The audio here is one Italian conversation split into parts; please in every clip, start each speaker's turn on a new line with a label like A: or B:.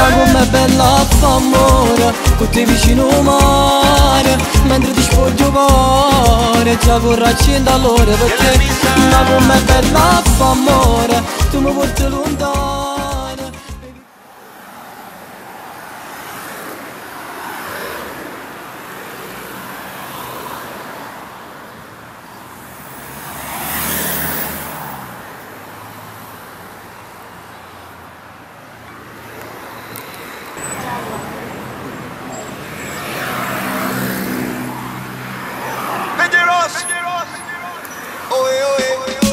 A: Ma com'è bella fa amore, con te vicino al mare, mentre ti spoglio cuore, già corro a 100 all'ora per te. Ma com'è bella fa amore, tu mi porti lontano.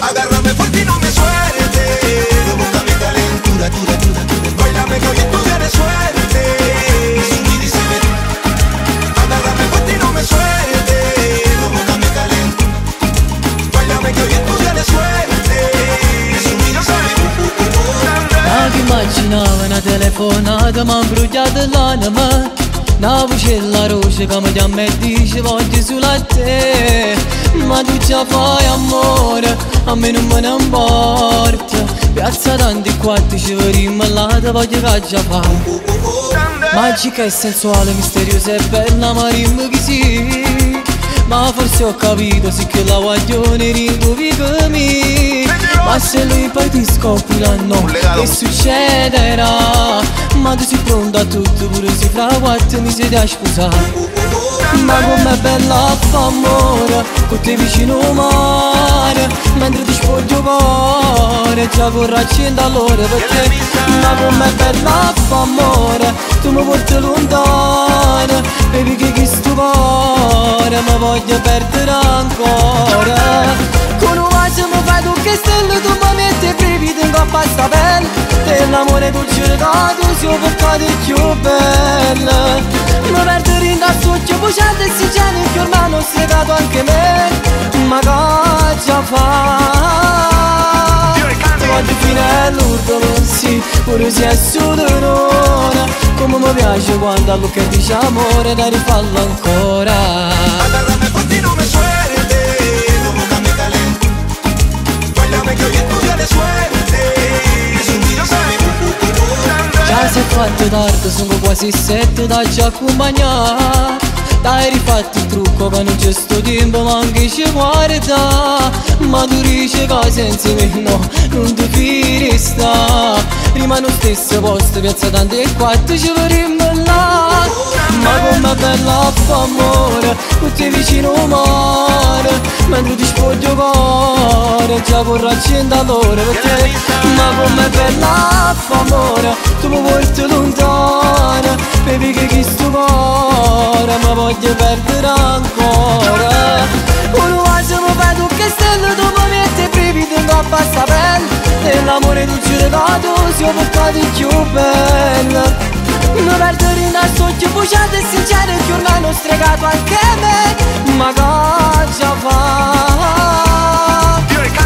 B: Agárrame fuerte y no me suelte, provócame calentura, dura, dura, dura. Báilame que hoy tú tienes suerte, y subir y se ve. Agárrame fuerte y no me suelte, provócame calentura. Báilame que hoy tú tienes suerte, y subir y se ve.
A: Ma chi immaginava una telefonata, ma imbrugliata l'anima. Una voce la roce che mi chiama e dice voglio solo a te. Ma tu già fai amore, a me non me ne importa. Piazza tanti quattro ci vedremo là, te voglio che già fa. Magica e sensuale, misteriosa e bella, ma rimmo che sì. Ma forse ho capito, sì che la guaglione rincovicomi. Ma se lui poi ti scopriranno, che succederà? Ma tu sei pronta a tutto, pure se fra 4 mi siete a sposare. Ma com'è bella fa amore, con te vicino al mare, mentre ti spoglio cuore, già corro a 100 all'ora per te. Ma com'è bella fa amore, tu mi porti lontano, baby che questo cuore mi voglio perdere ancora. Con un bacio mi fai tu che stelle, tu mi metti brividi in coppa a sta pelle. E l'amore dolce regato si può portare più bella. Mi perdo in da socchio, pucciate e si tiene che ormai non si è dato anche me. Ma cosa fa? Ti voglio fino all'ultimo, sì, pure se è solo un'ora. Come mi piace quando a Luca dice amore, da rifallo ancora.
B: Agárrame fuerte y no me suelte, provócame calentura. Báilame que hoy tú tienes suerte, y subir y se ve.
A: Già si è fatto tardi, sono quasi 7 da già accompagnare. Dai rifatti il trucco che non c'è sto tempo, ma anche ci guarda. Ma tu dici che senza me no, non ti fidi sta. Rimane lo stesso posto, piazza tanti e 4 ci vedremo là. Ma com'è bella fa amore, con te vicino al mare, mentre ti spoglio cuore, già corro a 100 all'ora per te. Ma com'è bella fa amore, tu mi porti lontano, baby che questo cuore mi voglio perdere ancora. Un bacio mi fai tu che stelle, tu mi metti brividi in coppa a sta pelle. E l'amore dolce regato si può portare più bella. Mi perdo in da socchio, pucciate e sincere che ormai non stregato anche me. Ma cosa fa?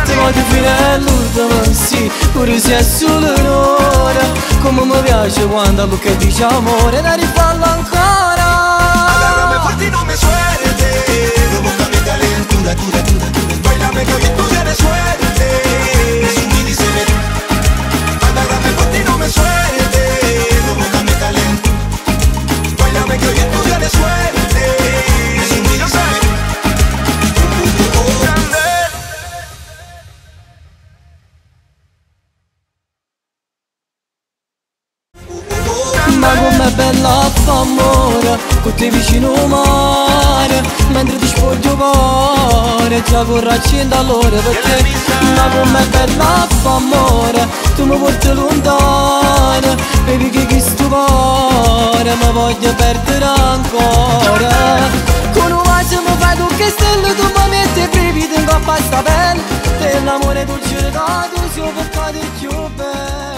A: Ti voglio fino all'ultimo, sì, pure se è solo un'ora. Come mi piace quando a Luca dice amore, da rifallo ancora.
B: Agárrame fuerte y no me suelte, provócame calentura, dura, dura, dura. Báilame que hoy tú tienes suerte, y subir y se ve. Agárrame fuerte y no me suelte, provócame calentura. Báilame que hoy tú tienes suerte, y subir y se ve.
A: Ma com'è bella fa amore, con te vicino al mare, mentre ti spoglio cuore, già corro a 100 all'ora per te. Ma com'è bella fa amore, tu mi porti lontano, baby che questo cuore mi voglio perdere ancora. Con un bacio mi fai tu che stelle, tu mi metti brividi in coppa a sta pelle. E l'amore dolce regato si può portare più bene.